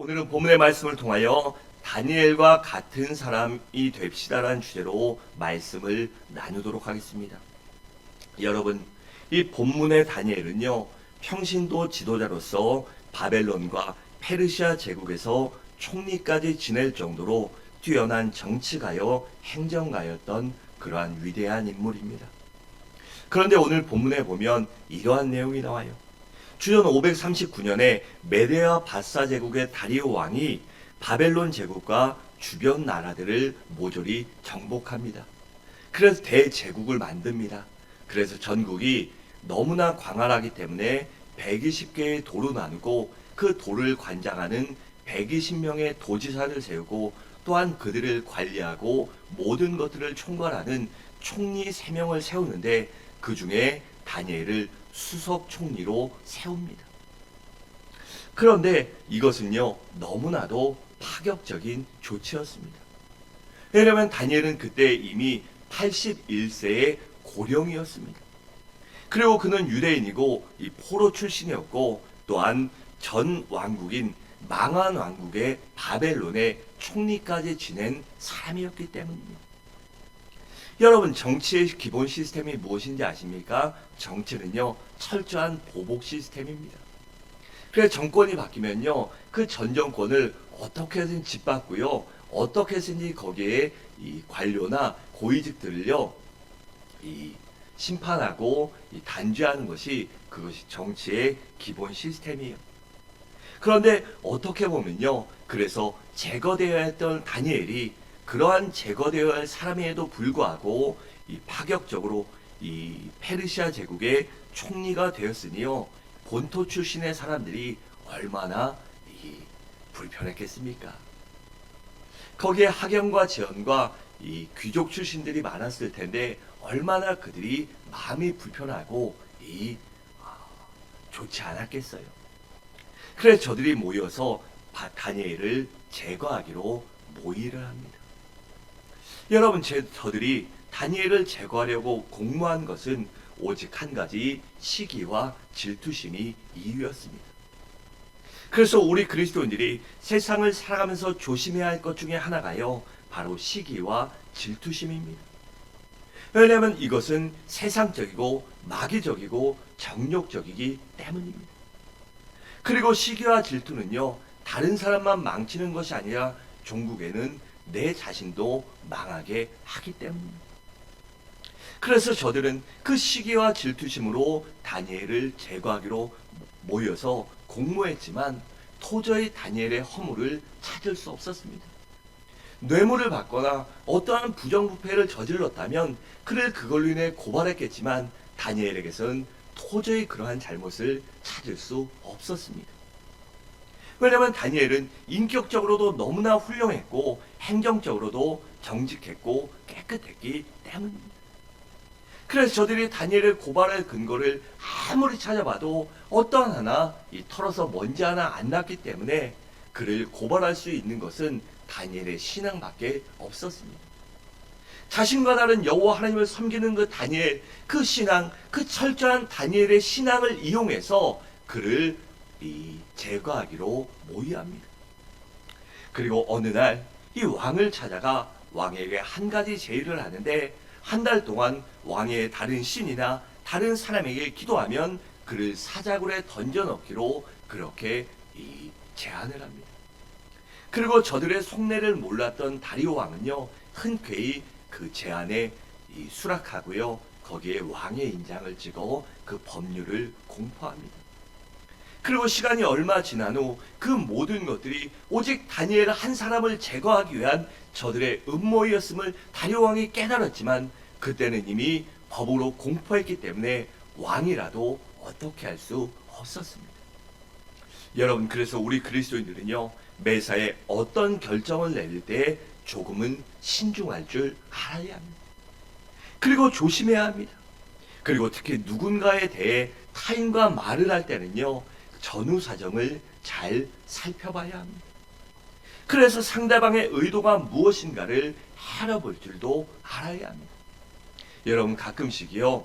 오늘은 본문의 말씀을 통하여 다니엘과 같은 사람이 됩시다라는 주제로 말씀을 나누도록 하겠습니다. 여러분, 이 본문의 다니엘은요, 평신도 지도자로서 바벨론과 페르시아 제국에서 총리까지 지낼 정도로 뛰어난 정치가요, 행정가였던 그러한 위대한 인물입니다. 그런데 오늘 본문에 보면 이러한 내용이 나와요. 주전 539년에 메데와 바사 제국의 다리오 왕이 바벨론 제국과 주변 나라들을 모조리 정복합니다. 그래서 대제국을 만듭니다. 그래서 전국이 너무나 광활하기 때문에 120개의 도로 나누고 그 도를 관장하는 120명의 도지사를 세우고 또한 그들을 관리하고 모든 것들을 총괄하는 총리 3명을 세우는데 그 중에 다니엘을 수석 총리로 세웁니다. 그런데 이것은요, 너무나도 파격적인 조치였습니다. 왜냐하면 다니엘은 그때 이미 81세의 고령이었습니다. 그리고 그는 유대인이고 이 포로 출신이었고 또한 전 왕국인 망한 왕국의 바벨론의 총리까지 지낸 사람이었기 때문입니다. 여러분, 정치의 기본 시스템이 무엇인지 아십니까? 정치는요, 철저한 보복 시스템입니다. 그래서 정권이 바뀌면요, 그 전 정권을 어떻게든 짓밟고요, 어떻게 해서든지 거기에 이 관료나 고위직들을요, 이 심판하고 이 단죄하는 것이 그것이 정치의 기본 시스템이에요. 그런데 어떻게 보면요, 그래서 제거되어야 했던 다니엘이 그러한 제거되어야 할 사람에도 불구하고 이 파격적으로 이 페르시아 제국의 총리가 되었으니요, 본토 출신의 사람들이 얼마나 이 불편했겠습니까? 거기에 학연과 재연과 이 귀족 출신들이 많았을 텐데 얼마나 그들이 마음이 불편하고 좋지 않았겠어요. 그래서 저들이 모여서 다니엘을 제거하기로 모의를 합니다. 여러분, 저들이 다니엘을 제거하려고 공모한 것은 오직 한 가지 시기와 질투심이 이유였습니다. 그래서 우리 그리스도인들이 세상을 살아가면서 조심해야 할 것 중에 하나가요, 바로 시기와 질투심입니다. 왜냐하면 이것은 세상적이고 마귀적이고 정욕적이기 때문입니다. 그리고 시기와 질투는요, 다른 사람만 망치는 것이 아니라 종국에는 내 자신도 망하게 하기 때문입니다. 그래서 저들은 그 시기와 질투심으로 다니엘을 제거하기로 모여서 공모했지만 도저히 다니엘의 허물을 찾을 수 없었습니다. 뇌물을 받거나 어떠한 부정부패를 저질렀다면 그를 그걸로 인해 고발했겠지만 다니엘에게서는 도저히 그러한 잘못을 찾을 수 없었습니다. 왜냐하면 다니엘은 인격적으로도 너무나 훌륭했고 행정적으로도 정직했고 깨끗했기 때문입니다. 그래서 저들이 다니엘을 고발할 근거를 아무리 찾아봐도 어떠한 하나 털어서 먼지 하나 안 났기 때문에 그를 고발할 수 있는 것은 다니엘의 신앙밖에 없었습니다. 자신과 다른 여호와 하나님을 섬기는 그 다니엘, 그 신앙, 그 철저한 다니엘의 신앙을 이용해서 그를 제거하기로 모의합니다. 그리고 어느 날 이 왕을 찾아가 왕에게 한 가지 제의를 하는데 한 달 동안 왕의 다른 신이나 다른 사람에게 기도하면 그를 사자굴에 던져넣기로 그렇게 제안을 합니다. 그리고 저들의 속내를 몰랐던 다리오 왕은요, 흔쾌히 그 제안에 수락하고요, 거기에 왕의 인장을 찍어 그 법률을 공포합니다. 그리고 시간이 얼마 지난 후 그 모든 것들이 오직 다니엘 한 사람을 제거하기 위한 저들의 음모였음을 다리오 왕이 깨달았지만 그때는 이미 법으로 공포했기 때문에 왕이라도 어떻게 할 수 없었습니다. 여러분, 그래서 우리 그리스도인들은요, 매사에 어떤 결정을 내릴 때 조금은 신중할 줄 알아야 합니다. 그리고 조심해야 합니다. 그리고 특히 누군가에 대해 타인과 말을 할 때는요, 전후 사정을 잘 살펴봐야 합니다. 그래서 상대방의 의도가 무엇인가를 알아볼 줄도 알아야 합니다. 여러분, 가끔씩이요,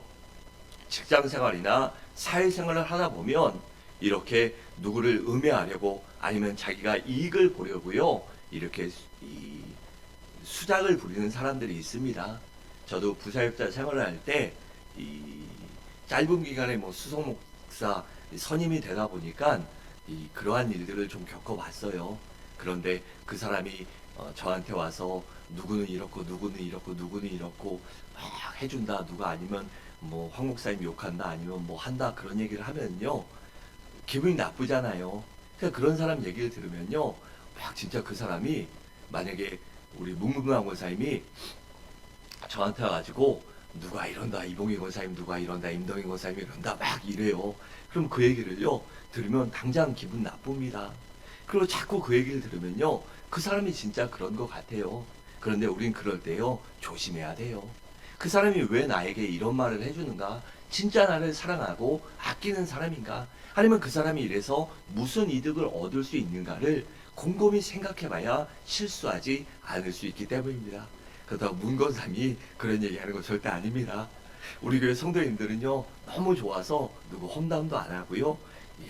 직장 생활이나 사회 생활을 하다 보면 이렇게 누구를 음해하려고 아니면 자기가 이익을 보려고요. 이렇게 이 수작을 부리는 사람들이 있습니다. 저도 부사역자 생활을 할 때 이 짧은 기간에 뭐 수석 목사 선임이 되다 보니까 이 그러한 일들을 좀 겪어봤어요. 그런데 그 사람이 저한테 와서 누구는 이렇고 누구는 이렇고 누구는 이렇고 막 해준다, 누가 아니면 뭐 황 목사님 욕한다, 아니면 뭐 한다, 그런 얘기를 하면요 기분이 나쁘잖아요. 그러니까 그런 사람 얘기를 들으면요 막 진짜 그 사람이 만약에 우리 문문왕 권사님이 저한테 와가지고 누가 이런다, 이봉희 권사님 누가 이런다, 임동희 권사님이 이런다 막 이래요. 그럼 그 얘기를요 들으면 당장 기분 나쁩니다. 그리고 자꾸 그 얘기를 들으면요 그 사람이 진짜 그런 것 같아요. 그런데 우린 그럴 때요 조심해야 돼요. 그 사람이 왜 나에게 이런 말을 해주는가? 진짜 나를 사랑하고 아끼는 사람인가? 아니면 그 사람이 이래서 무슨 이득을 얻을 수 있는가를 곰곰이 생각해봐야 실수하지 않을 수 있기 때문입니다. 그렇다고 문건삼이 그런 얘기하는 거 절대 아닙니다. 우리 교회 성도님들은요 너무 좋아서 누구 험담도 안 하고요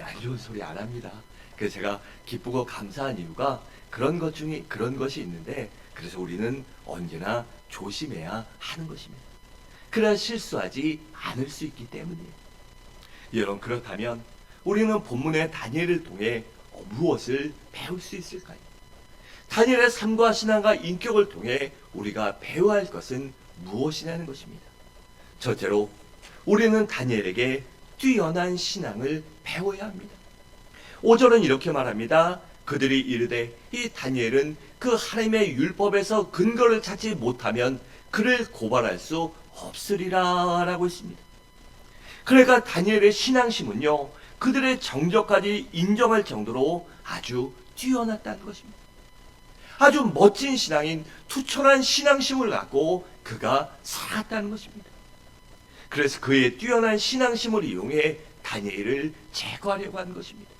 안 좋은 소리 안 합니다. 그래서 제가 기쁘고 감사한 이유가 그런 것 중에 그런 것이 있는데, 그래서 우리는 언제나 조심해야 하는 것입니다. 그래야 실수하지 않을 수 있기 때문이에요. 여러분, 그렇다면 우리는 본문의 다니엘을 통해 무엇을 배울 수 있을까요? 다니엘의 삶과 신앙과 인격을 통해 우리가 배워야 할 것은 무엇이냐는 것입니다. 첫째로 우리는 다니엘에게 뛰어난 신앙을 배워야 합니다. 5절은 이렇게 말합니다. 그들이 이르되 이 다니엘은 그 하나님의 율법에서 근거를 찾지 못하면 그를 고발할 수 없으리라 라고 했습니다. 그러니까 다니엘의 신앙심은요 그들의 정적까지 인정할 정도로 아주 뛰어났다는 것입니다. 아주 멋진 신앙인 투철한 신앙심을 갖고 그가 살았다는 것입니다. 그래서 그의 뛰어난 신앙심을 이용해 다니엘을 제거하려고 한 것입니다.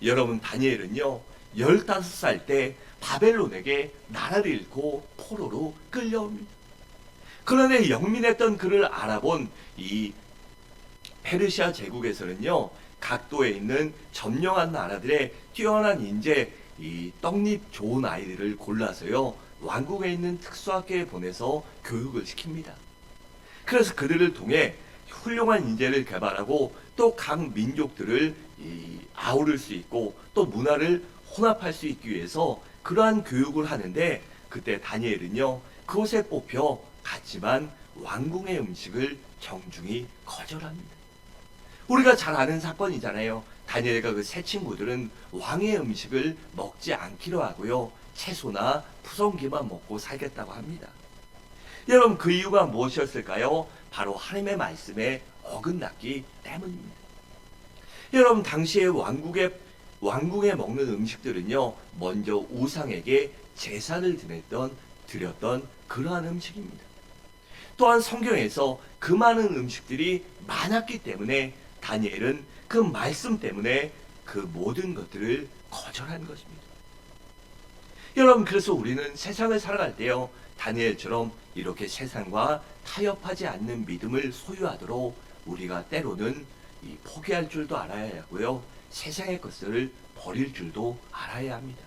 여러분, 다니엘은요 15살 때 바벨론에게 나라를 잃고 포로로 끌려옵니다. 그런데 영민했던 그를 알아본 이 페르시아 제국에서는요 각도에 있는 점령한 나라들의 뛰어난 인재, 이 떡잎 좋은 아이들을 골라서요 왕국에 있는 특수학교에 보내서 교육을 시킵니다. 그래서 그들을 통해 훌륭한 인재를 개발하고 또 각 민족들을 아우를 수 있고 또 문화를 혼합할 수 있기 위해서 그러한 교육을 하는데, 그때 다니엘은요 그곳에 뽑혀 갔지만 왕궁의 음식을 정중히 거절합니다. 우리가 잘 아는 사건이잖아요. 다니엘과 그 세 친구들은 왕의 음식을 먹지 않기로 하고요 채소나 푸성기만 먹고 살겠다고 합니다. 여러분, 그 이유가 무엇이었을까요? 바로 하나님의 말씀에 어긋났기 때문입니다. 여러분, 당시에 왕국에 먹는 음식들은요 먼저 우상에게 제사를 드렸던 그러한 음식입니다. 또한 성경에서 그 많은 음식들이 많았기 때문에 다니엘은 그 말씀 때문에 그 모든 것들을 거절한 것입니다. 여러분, 그래서 우리는 세상을 살아갈 때요 다니엘처럼 이렇게 세상과 타협하지 않는 믿음을 소유하도록 우리가 때로는 포기할 줄도 알아야 하고요 세상의 것들을 버릴 줄도 알아야 합니다.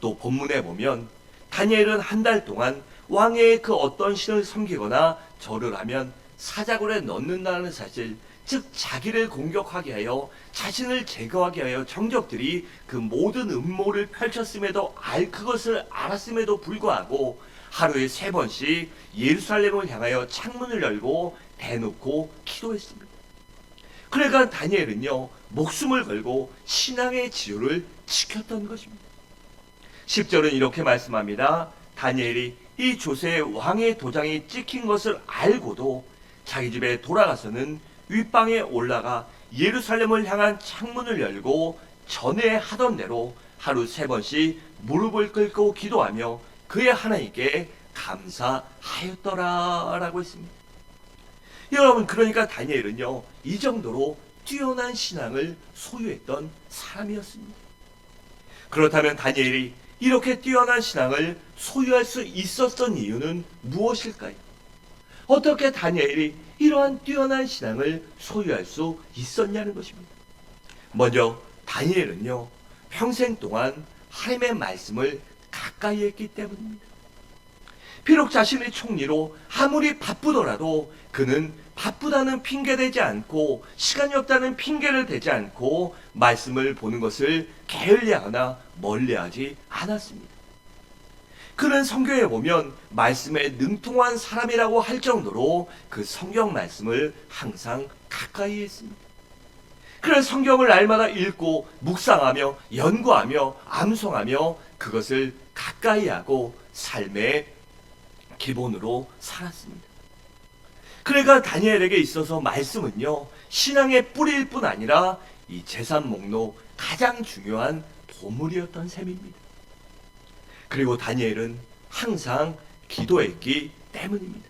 또 본문에 보면 다니엘은 한 달 동안 왕의 그 어떤 신을 섬기거나 절을 하면 사자굴에 넣는다는 사실, 즉 자기를 공격하게 하여 자신을 제거하게 하여 정적들이 그 모든 음모를 펼쳤음에도 그것을 알았음에도 불구하고 하루에 3번씩 예루살렘을 향하여 창문을 열고 대놓고 기도했습니다. 그러니까 다니엘은요 목숨을 걸고 신앙의 지효를 지켰던 것입니다. 10절은 이렇게 말씀합니다. 다니엘이 이 조세의 왕의 도장이 찍힌 것을 알고도 자기 집에 돌아가서는 윗방에 올라가 예루살렘을 향한 창문을 열고 전에 하던 대로 하루 3번씩 무릎을 꿇고 기도하며 그의 하나님께 감사하였더라 라고 했습니다. 여러분, 그러니까 다니엘은요 이 정도로 뛰어난 신앙을 소유했던 사람이었습니다. 그렇다면 다니엘이 이렇게 뛰어난 신앙을 소유할 수 있었던 이유는 무엇일까요? 어떻게 다니엘이 이러한 뛰어난 신앙을 소유할 수 있었냐는 것입니다. 먼저 다니엘은요, 평생 동안 하나님의 말씀을 가까이 했기 때문입니다. 비록 자신의 총리로 아무리 바쁘더라도 그는 바쁘다는 핑계대지 않고 시간이 없다는 핑계를 대지 않고 말씀을 보는 것을 게을리하거나 멀리하지 않았습니다. 그는 성경에 보면 말씀에 능통한 사람이라고 할 정도로 그 성경 말씀을 항상 가까이 했습니다. 그래서 성경을 날마다 읽고 묵상하며 연구하며 암송하며 그것을 가까이 하고 삶의 기본으로 살았습니다. 그러니까 다니엘에게 있어서 말씀은요, 신앙의 뿌리일 뿐 아니라 이 재산 목록 가장 중요한 보물이었던 셈입니다. 그리고 다니엘은 항상 기도했기 때문입니다.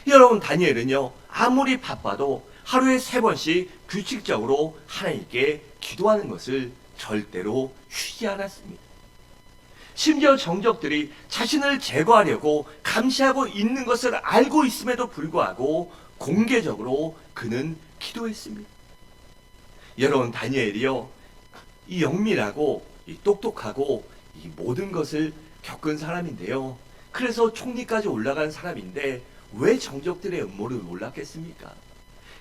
여러분, 다니엘은요, 아무리 바빠도 하루에 3번씩 규칙적으로 하나님께 기도하는 것을 절대로 쉬지 않았습니다. 심지어 정적들이 자신을 제거하려고 감시하고 있는 것을 알고 있음에도 불구하고 공개적으로 그는 기도했습니다. 여러분, 다니엘이요, 이 영밀하고 이 똑똑하고 이 모든 것을 겪은 사람인데요. 그래서 총리까지 올라간 사람인데 왜 정적들의 음모를 몰랐겠습니까?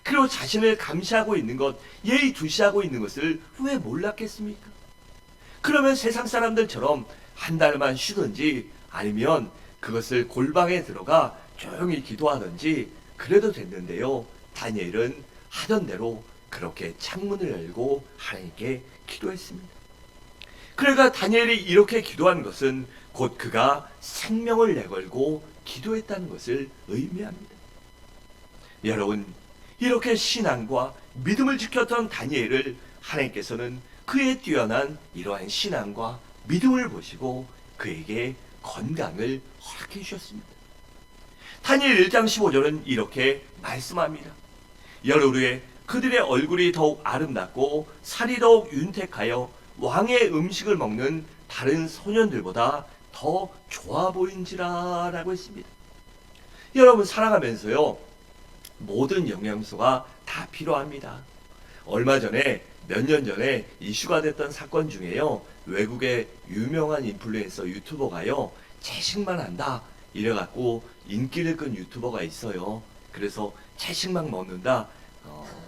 그리고 자신을 감시하고 있는 것, 예의주시하고 있는 것을 왜 몰랐겠습니까? 그러면 세상 사람들처럼 한 달만 쉬든지 아니면 그것을 골방에 들어가 조용히 기도하든지 그래도 됐는데요. 다니엘은 하던 대로 그렇게 창문을 열고 하나님께 기도했습니다. 그러니까 다니엘이 이렇게 기도한 것은 곧 그가 생명을 내걸고 기도했다는 것을 의미합니다. 여러분, 이렇게 신앙과 믿음을 지켰던 다니엘을 하나님께서는 그의 뛰어난 이러한 신앙과 믿음을 보시고 그에게 건강을 허락해 주셨습니다. 다니엘 1장 15절은 이렇게 말씀합니다. 열흘 후에 그들의 얼굴이 더욱 아름답고 살이 더욱 윤택하여 왕의 음식을 먹는 다른 소년들보다 더 좋아 보인지라 라고 했습니다. 여러분, 살아가면서요, 모든 영양소가 다 필요합니다. 얼마 전에 몇 년 전에 이슈가 됐던 사건 중에요, 외국의 유명한 인플루엔서 유튜버가요, 채식만 한다 이래갖고 인기를 끈 유튜버가 있어요. 그래서 채식만 먹는다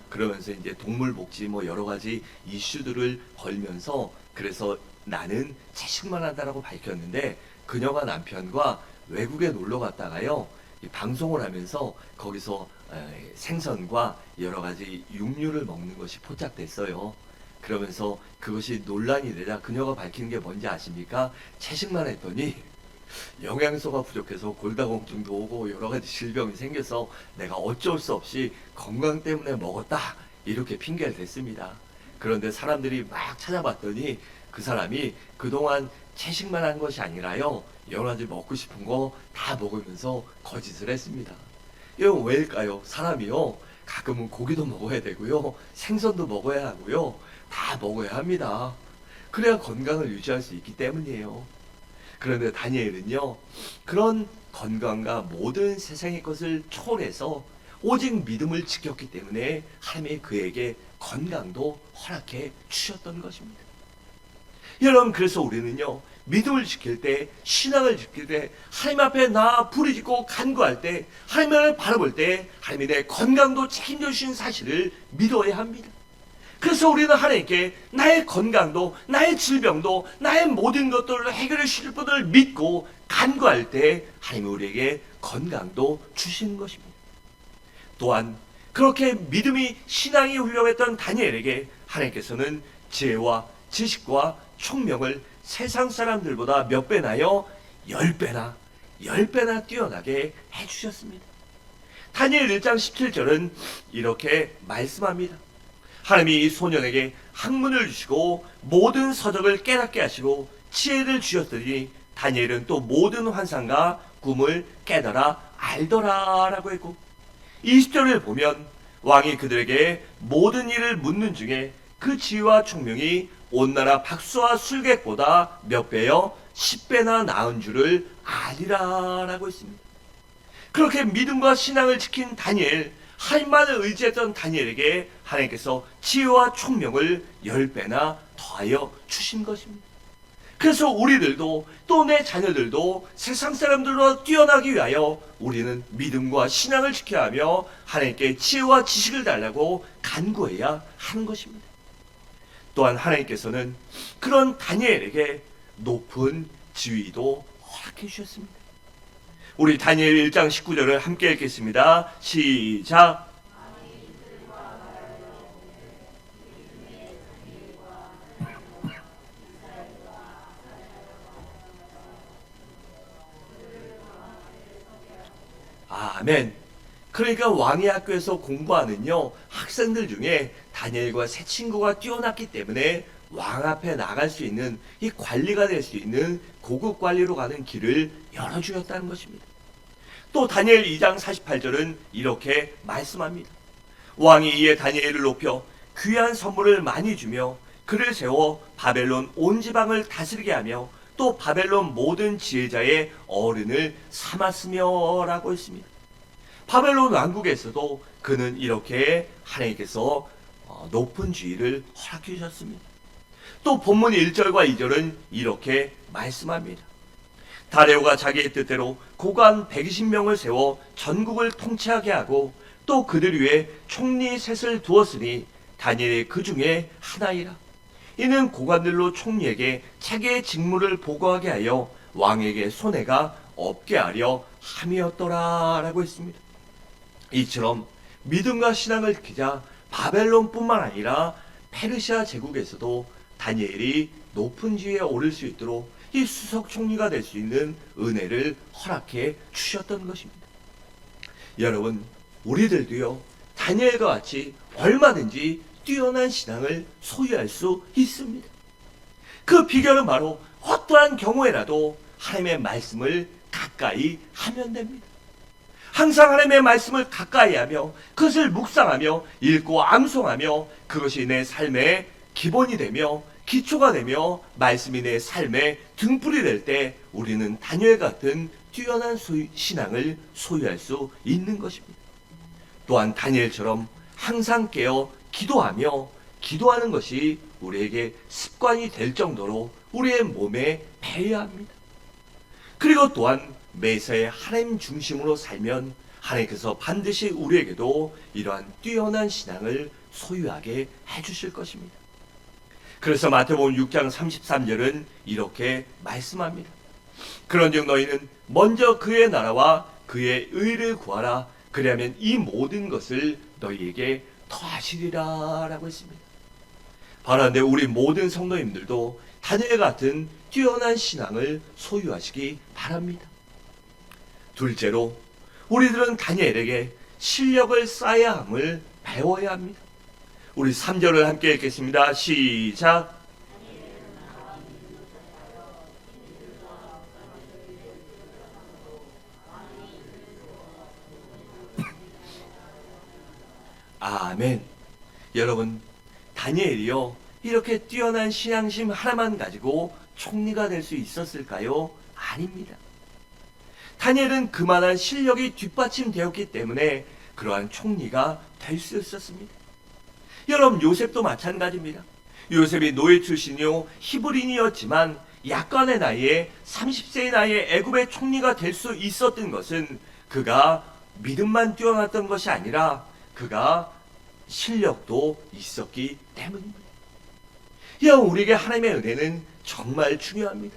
그러면서 이제 동물 복지 뭐 여러 가지 이슈들을 걸면서 그래서 나는 채식만 한다라고 밝혔는데, 그녀가 남편과 외국에 놀러 갔다가요, 방송을 하면서 거기서 생선과 여러 가지 육류를 먹는 것이 포착됐어요. 그러면서 그것이 논란이 되자 그녀가 밝히는 게 뭔지 아십니까? 채식만 했더니 영양소가 부족해서 골다공증도 오고 여러 가지 질병이 생겨서 내가 어쩔 수 없이 건강 때문에 먹었다 이렇게 핑계를 댔습니다. 그런데 사람들이 막 찾아봤더니 그 사람이 그동안 채식만 한 것이 아니라요, 여러 가지 먹고 싶은 거 다 먹으면서 거짓을 했습니다. 이건 왜일까요? 사람이요, 가끔은 고기도 먹어야 되고요, 생선도 먹어야 하고요, 다 먹어야 합니다. 그래야 건강을 유지할 수 있기 때문이에요. 그런데 다니엘은요, 그런 건강과 모든 세상의 것을 초월해서 오직 믿음을 지켰기 때문에 하나님이 그에게 건강도 허락해 주셨던 것입니다. 여러분, 그래서 우리는요, 믿음을 지킬 때, 신앙을 지킬 때, 하나님 앞에 나 부르짖고 간구할 때, 하나님을 바라볼 때 하나님이 내 건강도 책임져 주신 사실을 믿어야 합니다. 그래서 우리는 하나님께 나의 건강도, 나의 질병도, 나의 모든 것들을 해결해 주실 분을 믿고 간구할 때 하나님이 우리에게 건강도 주시는 것입니다. 또한 그렇게 믿음이, 신앙이 훌륭했던 다니엘에게 하나님께서는 지혜와 지식과 총명을 세상 사람들보다 몇 배나요? 10배나, 10배나 뛰어나게 해주셨습니다. 다니엘 1장 17절은 이렇게 말씀합니다. 하나님이 이 소년에게 학문을 주시고 모든 서적을 깨닫게 하시고 지혜를 주셨더니 다니엘은 또 모든 환상과 꿈을 깨달아 알더라 라고 했고, 20절을 보면 왕이 그들에게 모든 일을 묻는 중에 그 지혜와 총명이 온 나라 박수와 술객보다 몇 배요? 10배나 나은 줄을 아리라 라고 했습니다. 그렇게 믿음과 신앙을 지킨 다니엘, 하나님만을 의지했던 다니엘에게 하나님께서 지혜와 총명을 10배나 더하여 주신 것입니다. 그래서 우리들도 또 내 자녀들도 세상 사람들로 뛰어나기 위하여 우리는 믿음과 신앙을 지켜야 하며 하나님께 지혜와 지식을 달라고 간구해야 하는 것입니다. 또한 하나님께서는 그런 다니엘에게 높은 지위도 허락해 주셨습니다. 우리 다니엘 1장 19절을 함께 읽겠습니다. 시작. 아멘. 그러니까 왕의 학교에서 공부하는요 학생들 중에 다니엘과 새 친구가 뛰어났기 때문에 왕 앞에 나갈 수 있는 이 관리가 될 수 있는 고급 관리로 가는 길을 열어주셨다는 것입니다. 또 다니엘 2장 48절은 이렇게 말씀합니다. 왕이 이에 다니엘을 높여 귀한 선물을 많이 주며 그를 세워 바벨론 온 지방을 다스리게 하며 또 바벨론 모든 지혜자의 어른을 삼았으며 라고 했습니다. 바벨론 왕국에서도 그는 이렇게 하나님께서 높은 지위를 허락해 주셨습니다. 또 본문 1절과 2절은 이렇게 말씀합니다. 다레오가 자기의 뜻대로 고관 120명을 세워 전국을 통치하게 하고 또 그들 위에 총리 셋을 두었으니 다니엘이 그 중에 하나이라. 이는 고관들로 총리에게 자기의 직무를 보고하게 하여 왕에게 손해가 없게 하려 함이었더라 라고 했습니다. 이처럼 믿음과 신앙을 지키자 바벨론뿐만 아니라 페르시아 제국에서도 다니엘이 높은 지위에 오를 수 있도록 이 수석 총리가 될 수 있는 은혜를 허락해 주셨던 것입니다. 여러분, 우리들도요 다니엘과 같이 얼마든지 뛰어난 신앙을 소유할 수 있습니다. 그 비결은 바로 어떠한 경우에라도 하나님의 말씀을 가까이 하면 됩니다. 항상 하나님의 말씀을 가까이 하며 그것을 묵상하며 읽고 암송하며 그것이 내 삶의 기본이 되며 기초가 되며 말씀이 내 삶의 등불이 될 때 우리는 다니엘 같은 뛰어난 신앙을 소유할 수 있는 것입니다. 또한 다니엘처럼 항상 깨어 기도하며 기도하는 것이 우리에게 습관이 될 정도로 우리의 몸에 배어야 합니다. 그리고 또한 매사에 하나님 중심으로 살면 하나님께서 반드시 우리에게도 이러한 뛰어난 신앙을 소유하게 해주실 것입니다. 그래서 마태복음 6장 33절은 이렇게 말씀합니다. 그런즉 너희는 먼저 그의 나라와 그의 의를 구하라. 그리하면 이 모든 것을 너희에게 더하시리라 라고 했습니다. 바라는데 우리 모든 성도님들도 다니엘 같은 뛰어난 신앙을 소유하시기 바랍니다. 둘째로 우리들은 다니엘에게 실력을 쌓아야 함을 배워야 합니다. 우리 3절을 함께 읽겠습니다. 시작. 아멘. 여러분, 다니엘이요 이렇게 뛰어난 신앙심 하나만 가지고 총리가 될 수 있었을까요? 아닙니다. 다니엘은 그만한 실력이 뒷받침되었기 때문에 그러한 총리가 될 수 있었습니다. 여러분, 요셉도 마찬가지입니다. 요셉이 노예 출신이요 히브리인이었지만 약간의 나이에 30세의 나이에 애굽의 총리가 될 수 있었던 것은 그가 믿음만 뛰어났던 것이 아니라 그가 실력도 있었기 때문입니다. 여러분, 우리에게 하나님의 은혜는 정말 중요합니다.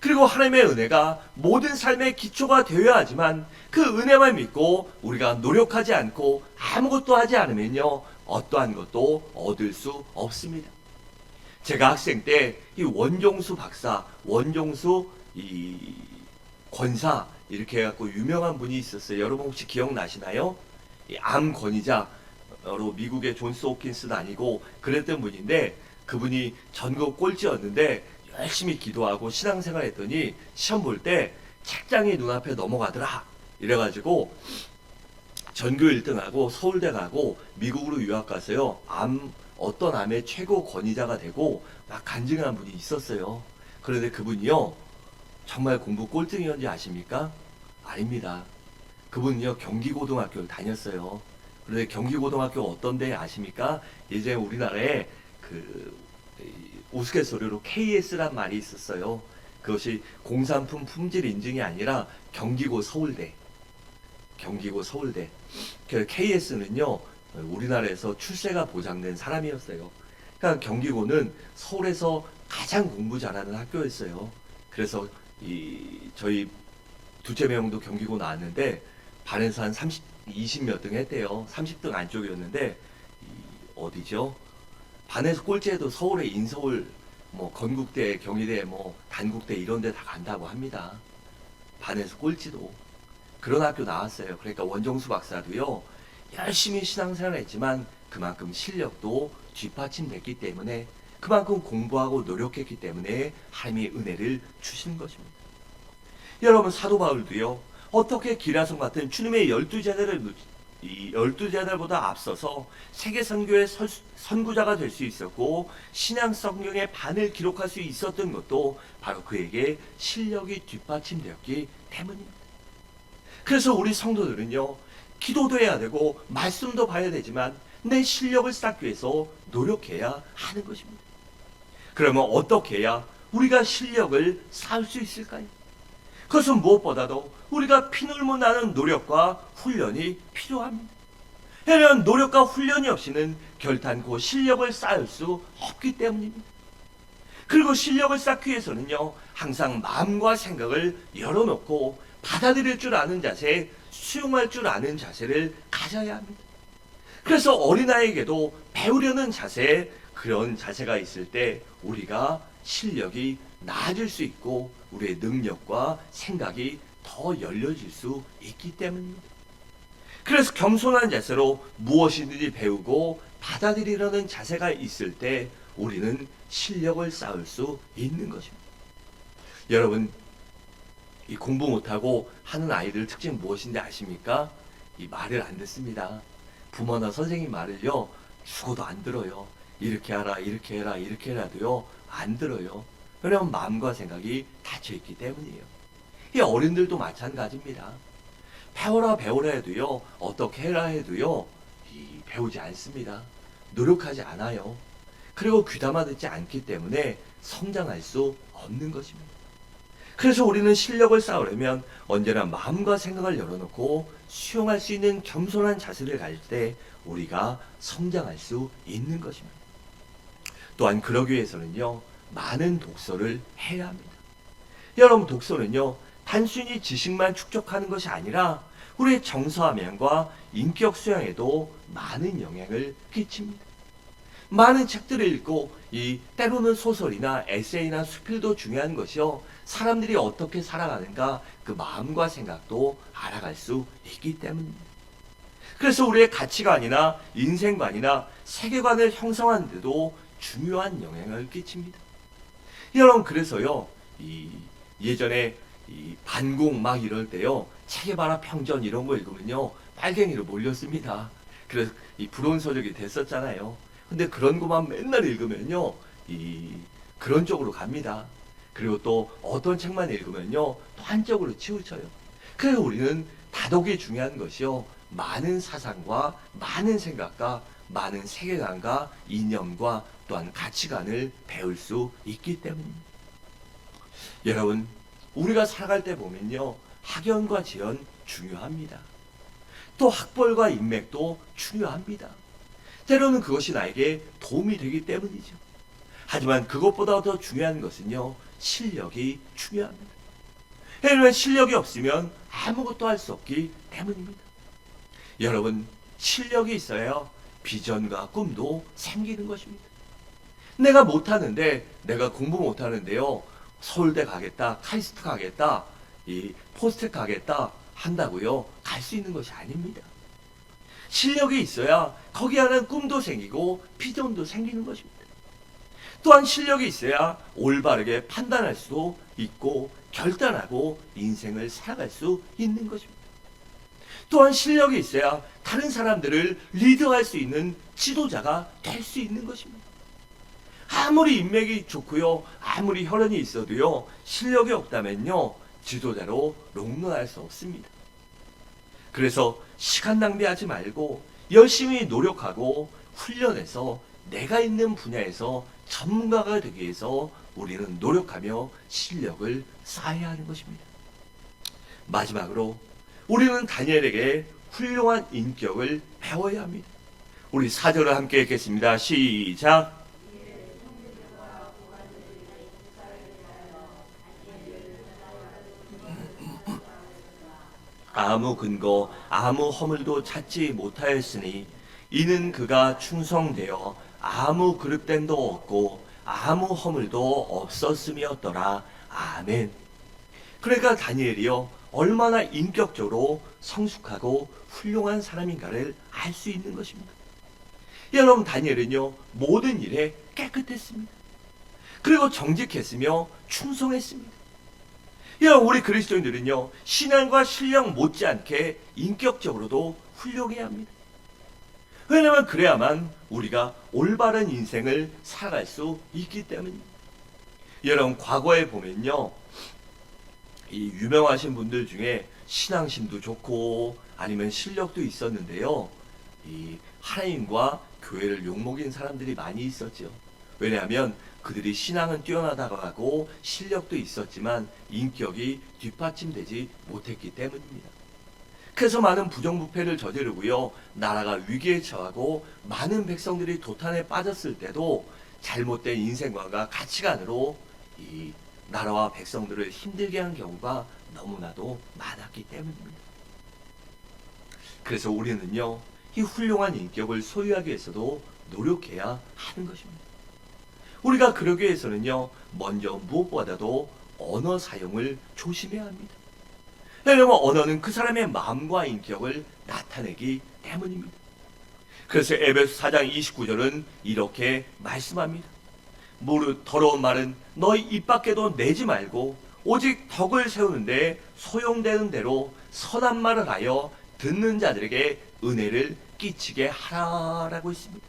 그리고 하나님의 은혜가 모든 삶의 기초가 되어야 하지만 그 은혜만 믿고 우리가 노력하지 않고 아무것도 하지 않으면요 어떠한 것도 얻을 수 없습니다. 제가 학생 때 이 원종수 박사, 원종수 이 권사 이렇게 해갖고 유명한 분이 있었어요. 여러분 혹시 기억나시나요? 이 암 권위자로 미국의 존스 홉킨스 다니고 그랬던 분인데 그분이 전국 꼴찌였는데 열심히 기도하고 신앙생활 했더니 시험 볼 때 책장이 눈앞에 넘어가더라. 이래가지고 전교 1등하고 서울대 가고 미국으로 유학 가서요. 어떤 암의 최고 권위자가 되고 막 간증한 분이 있었어요. 그런데 그분이요. 정말 공부 꼴등이었는지 아십니까? 아닙니다. 그분은요. 경기고등학교를 다녔어요. 그런데 경기고등학교 어떤데 아십니까? 예전에 우리나라에 우스갯소리로 KS란 말이 있었어요. 그것이 공산품 품질 인증이 아니라 경기고 서울대. 경기고 서울대. 그 KS는요, 우리나라에서 출세가 보장된 사람이었어요. 그러니까 경기고는 서울에서 가장 공부 잘하는 학교였어요. 그래서 저희 둘째 명도 경기고 나왔는데 반에서 한 20몇 등 했대요. 30등 안쪽이었는데 어디죠? 반에서 꼴찌해도 서울에 인서울, 뭐 건국대, 경희대, 뭐 단국대 이런 데 다 간다고 합니다. 반에서 꼴찌도. 그런 학교 나왔어요. 그러니까 원정수 박사도요, 열심히 신앙생활을 했지만 그만큼 실력도 뒷받침됐기 때문에, 그만큼 공부하고 노력했기 때문에 하나님이 은혜를 주시는 것입니다. 여러분, 사도 바울도요, 어떻게 기라성 같은 주님의 12제자를 이 12제자들보다 앞서서 세계 선교의 선구자가 될 수 있었고 신약 성경의 반을 기록할 수 있었던 것도 바로 그에게 실력이 뒷받침되었기 때문입니다. 그래서 우리 성도들은요, 기도도 해야 되고 말씀도 봐야 되지만 내 실력을 쌓기 위해서 노력해야 하는 것입니다. 그러면 어떻게 해야 우리가 실력을 쌓을 수 있을까요? 그것은 무엇보다도 우리가 피눈물 나는 노력과 훈련이 필요합니다. 왜냐하면 노력과 훈련이 없이는 결단코 실력을 쌓을 수 없기 때문입니다. 그리고 실력을 쌓기 위해서는요, 항상 마음과 생각을 열어놓고 받아들일 줄 아는 자세, 수용할 줄 아는 자세를 가져야 합니다. 그래서 어린아이에게도 배우려는 자세, 그런 자세가 있을 때 우리가 실력이 나아질 수 있고 우리의 능력과 생각이 더 열려질 수 있기 때문입니다. 그래서 겸손한 자세로 무엇이든지 배우고 받아들이려는 자세가 있을 때 우리는 실력을 쌓을 수 있는 것입니다. 여러분, 이 공부 못하고 하는 아이들 특징 무엇인지 아십니까? 이 말을 안 듣습니다. 부모나 선생님 말을요, 죽어도 안 들어요. 이렇게 하라, 이렇게 해라, 이렇게 해라도요, 안 들어요. 왜냐하면 마음과 생각이 닫혀있기 때문이에요. 이 어른들도 마찬가지입니다. 배워라 배워라 해도요, 어떻게 해라 해도요, 배우지 않습니다. 노력하지 않아요. 그리고 귀담아 듣지 않기 때문에 성장할 수 없는 것입니다. 그래서 우리는 실력을 쌓으려면 언제나 마음과 생각을 열어놓고 수용할 수 있는 겸손한 자세를 가질 때 우리가 성장할 수 있는 것입니다. 또한 그러기 위해서는요, 많은 독서를 해야 합니다. 여러분, 독서는요, 단순히 지식만 축적하는 것이 아니라 우리의 정서함양과 인격 수양에도 많은 영향을 끼칩니다. 많은 책들을 읽고 때로는 소설이나 에세이나 수필도 중요한 것이요, 사람들이 어떻게 살아가는가 그 마음과 생각도 알아갈 수 있기 때문입니다. 그래서 우리의 가치관이나 인생관이나 세계관을 형성하는 데도 중요한 영향을 끼칩니다. 여러분, 그래서요, 예전에 반공 막 이럴 때요, 체게바라 평전 이런 거 읽으면요, 빨갱이로 몰렸습니다. 그래서 불온 서적이 됐었잖아요. 근데 그런 것만 맨날 읽으면요, 그런 쪽으로 갑니다. 그리고 또 어떤 책만 읽으면요, 또 한쪽으로 치우쳐요. 그래서 우리는 다독이 중요한 것이요, 많은 사상과 많은 생각과 많은 세계관과 이념과 또한 가치관을 배울 수 있기 때문입니다. 여러분, 우리가 살아갈 때 보면요, 학연과 재연 중요합니다. 또 학벌과 인맥도 중요합니다. 때로는 그것이 나에게 도움이 되기 때문이죠. 하지만 그것보다 더 중요한 것은요, 실력이 중요합니다. 왜냐하면 실력이 없으면 아무것도 할 수 없기 때문입니다. 여러분, 실력이 있어야 비전과 꿈도 생기는 것입니다. 내가 못하는데, 내가 공부 못하는데요, 서울대 가겠다, 카이스트 가겠다, 포스텍 가겠다 한다고요, 갈 수 있는 것이 아닙니다. 실력이 있어야 거기에 하는 꿈도 생기고 비전도 생기는 것입니다. 또한 실력이 있어야 올바르게 판단할 수도 있고 결단하고 인생을 살아갈 수 있는 것입니다. 또한 실력이 있어야 다른 사람들을 리드할 수 있는 지도자가 될 수 있는 것입니다. 아무리 인맥이 좋고요, 아무리 혈연이 있어도요, 실력이 없다면요, 지도자로 롱런할 수 없습니다. 그래서 시간 낭비하지 말고 열심히 노력하고 훈련해서 내가 있는 분야에서 전문가가 되기 위해서 우리는 노력하며 실력을 쌓아야 하는 것입니다. 마지막으로 우리는 다니엘에게 훌륭한 인격을 배워야 합니다. 우리 4절을 함께 읽겠습니다. 시작. 아무 근거, 아무 허물도 찾지 못하였으니 이는 그가 충성되어 아무 그릇됨도 없고 아무 허물도 없었음이었더라. 아멘. 그러니까 다니엘이요, 얼마나 인격적으로 성숙하고 훌륭한 사람인가를 알 수 있는 것입니다. 여러분, 다니엘은요, 모든 일에 깨끗했습니다. 그리고 정직했으며 충성했습니다. 우리 그리스도인들은요, 신앙과 실력 못지않게 인격적으로도 훌륭해야 합니다. 왜냐하면 그래야만 우리가 올바른 인생을 살아갈 수 있기 때문입니다. 여러분, 과거에 보면요, 이 유명하신 분들 중에 신앙심도 좋고 아니면 실력도 있었는데요, 이 하나님과 교회를 욕먹인 사람들이 많이 있었죠. 왜냐하면 그들이 신앙은 뛰어나다고 하고 실력도 있었지만 인격이 뒷받침되지 못했기 때문입니다. 그래서 많은 부정부패를 저지르고요, 나라가 위기에 처하고 많은 백성들이 도탄에 빠졌을 때도 잘못된 인생관과 가치관으로 이 나라와 백성들을 힘들게 한 경우가 너무나도 많았기 때문입니다. 그래서 우리는요, 이 훌륭한 인격을 소유하기 위해서도 노력해야 하는 것입니다. 우리가 그러기 위해서는요, 먼저 무엇보다도 언어 사용을 조심해야 합니다. 왜냐하면 언어는 그 사람의 마음과 인격을 나타내기 때문입니다. 그래서 에베소 4장 29절은 이렇게 말씀합니다. 무릇 더러운 말은 너희 입 밖에도 내지 말고 오직 덕을 세우는데 소용되는 대로 선한 말을 하여 듣는 자들에게 은혜를 끼치게 하라라고 있습니다.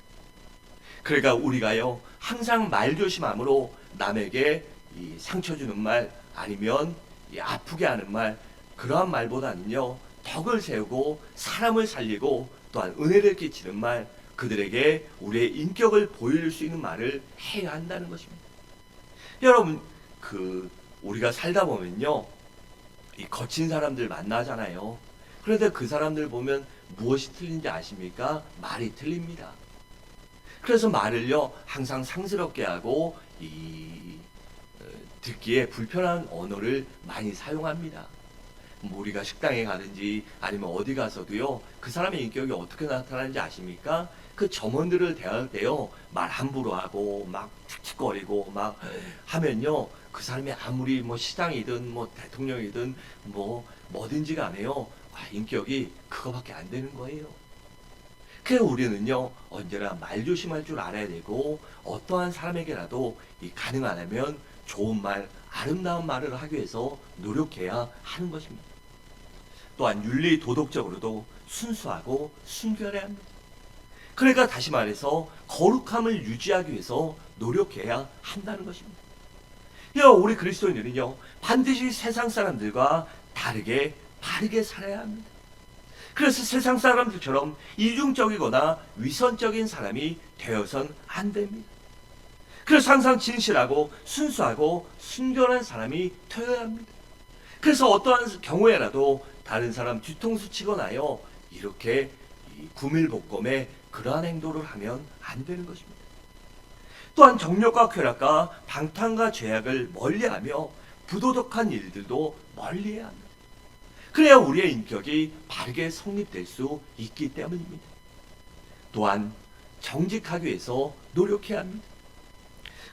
그러니까 우리가요, 항상 말조심함으로 남에게 이 상처 주는 말 아니면 이 아프게 하는 말, 그러한 말보다는요, 덕을 세우고 사람을 살리고 또한 은혜를 끼치는 말, 그들에게 우리의 인격을 보여줄 수 있는 말을 해야 한다는 것입니다. 여러분, 우리가 살다 보면요, 이 거친 사람들 만나잖아요. 그런데 그 사람들 보면 무엇이 틀린지 아십니까? 말이 틀립니다. 그래서 말을요, 항상 상스럽게 하고 듣기에 불편한 언어를 많이 사용합니다. 우리가 식당에 가든지 아니면 어디 가서도요, 그 사람의 인격이 어떻게 나타나는지 아십니까? 그 점원들을 대할 때요, 말 함부로 하고 막 틱틱거리고 막 하면요, 그 사람이 아무리 뭐 시장이든 뭐 대통령이든 뭐든지 간에요, 인격이 그거밖에 안 되는 거예요. 그래서 우리는요, 언제나 말 조심할 줄 알아야 되고, 어떠한 사람에게라도 가능하다면 좋은 말, 아름다운 말을 하기 위해서 노력해야 하는 것입니다. 또한 윤리 도덕적으로도 순수하고 순결해야 합니다. 그러니까 다시 말해서 거룩함을 유지하기 위해서 노력해야 한다는 것입니다. 우리 그리스도인들은요, 반드시 세상 사람들과 다르게 바르게 살아야 합니다. 그래서 세상 사람들처럼 이중적이거나 위선적인 사람이 되어선 안 됩니다. 그래서 항상 진실하고 순수하고 순결한 사람이 되어야 합니다. 그래서 어떠한 경우에라도 다른 사람 뒤통수 치거나요, 이렇게 구밀복검에 그러한 행동을 하면 안 되는 것입니다. 또한 정욕과 쾌락과 방탕과 죄악을 멀리하며 부도덕한 일들도 멀리해야 합니다. 그래야 우리의 인격이 바르게 성립될 수 있기 때문입니다. 또한 정직하기 위해서 노력해야 합니다.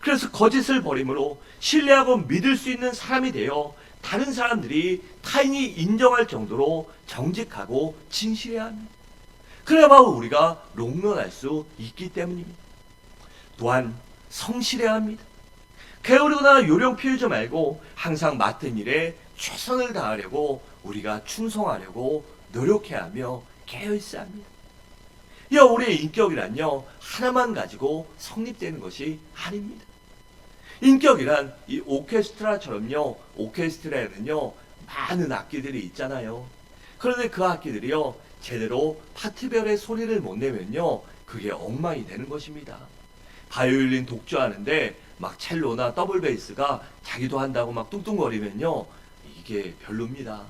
그래서 거짓을 버림으로 신뢰하고 믿을 수 있는 사람이 되어 다른 사람들이 타인이 인정할 정도로 정직하고 진실해야 합니다. 그래야 바로 우리가 롱런할 수 있기 때문입니다. 또한 성실해야 합니다. 게으르거나 요령 피우지 말고 항상 맡은 일에 최선을 다하려고 우리가 충성하려고 노력해야 하며 깨어있어야 합니다. 우리의 인격이란요, 하나만 가지고 성립되는 것이 아닙니다. 인격이란 이 오케스트라처럼요, 오케스트라에는요, 많은 악기들이 있잖아요. 그런데 그 악기들이요, 제대로 파트별의 소리를 못 내면요, 그게 엉망이 되는 것입니다. 바이올린 독주하는데 막 첼로나 더블 베이스가 자기도 한다고 막 뚱뚱거리면요, 이게 별로입니다.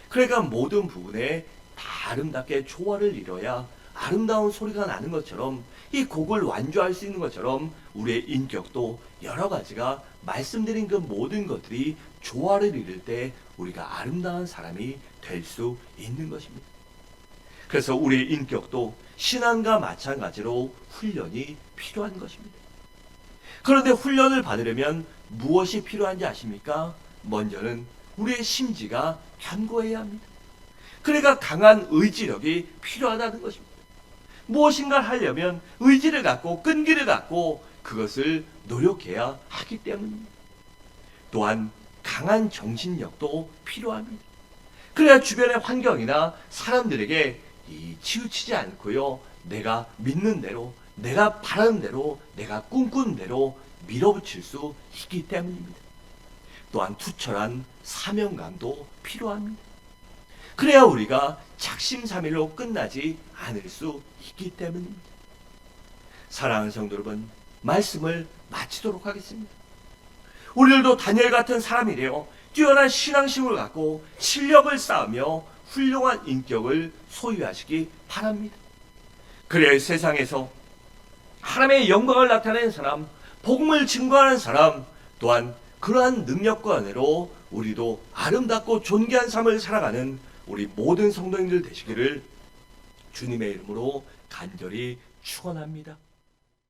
그러니까 모든 부분에 다 아름답게 조화를 이뤄야 아름다운 소리가 나는 것처럼, 이 곡을 완주할 수 있는 것처럼 우리의 인격도 여러 가지가 말씀드린 그 모든 것들이 조화를 이룰 때 우리가 아름다운 사람이 될 수 있는 것입니다. 그래서 우리의 인격도 신앙과 마찬가지로 훈련이 필요한 것입니다. 그런데 훈련을 받으려면 무엇이 필요한지 아십니까? 먼저는 우리의 심지가 견고해야 합니다. 그러니까 강한 의지력이 필요하다는 것입니다. 무엇인가를 하려면 의지를 갖고 끈기를 갖고 그것을 노력해야 하기 때문입니다. 또한 강한 정신력도 필요합니다. 그래야 주변의 환경이나 사람들에게 치우치지 않고요, 내가 믿는 대로, 내가 바라는 대로, 내가 꿈꾸는 대로 밀어붙일 수 있기 때문입니다. 또한 투철한 사명감도 필요합니다. 그래야 우리가 작심삼일로 끝나지 않을 수 있기 때문입니다. 사랑하는 성도 여러분, 말씀을 마치도록 하겠습니다. 우리들도 다니엘 같은 사람이래요. 뛰어난 신앙심을 갖고 실력을 쌓으며 훌륭한 인격을 소유하시기 바랍니다. 그래야 세상에서 하나님의 영광을 나타내는 사람, 복음을 증거하는 사람, 또한 그러한 능력과 은혜로 우리도 아름답고 존귀한 삶을 살아가는 우리 모든 성도님들 되시기를 주님의 이름으로 간절히 축원합니다.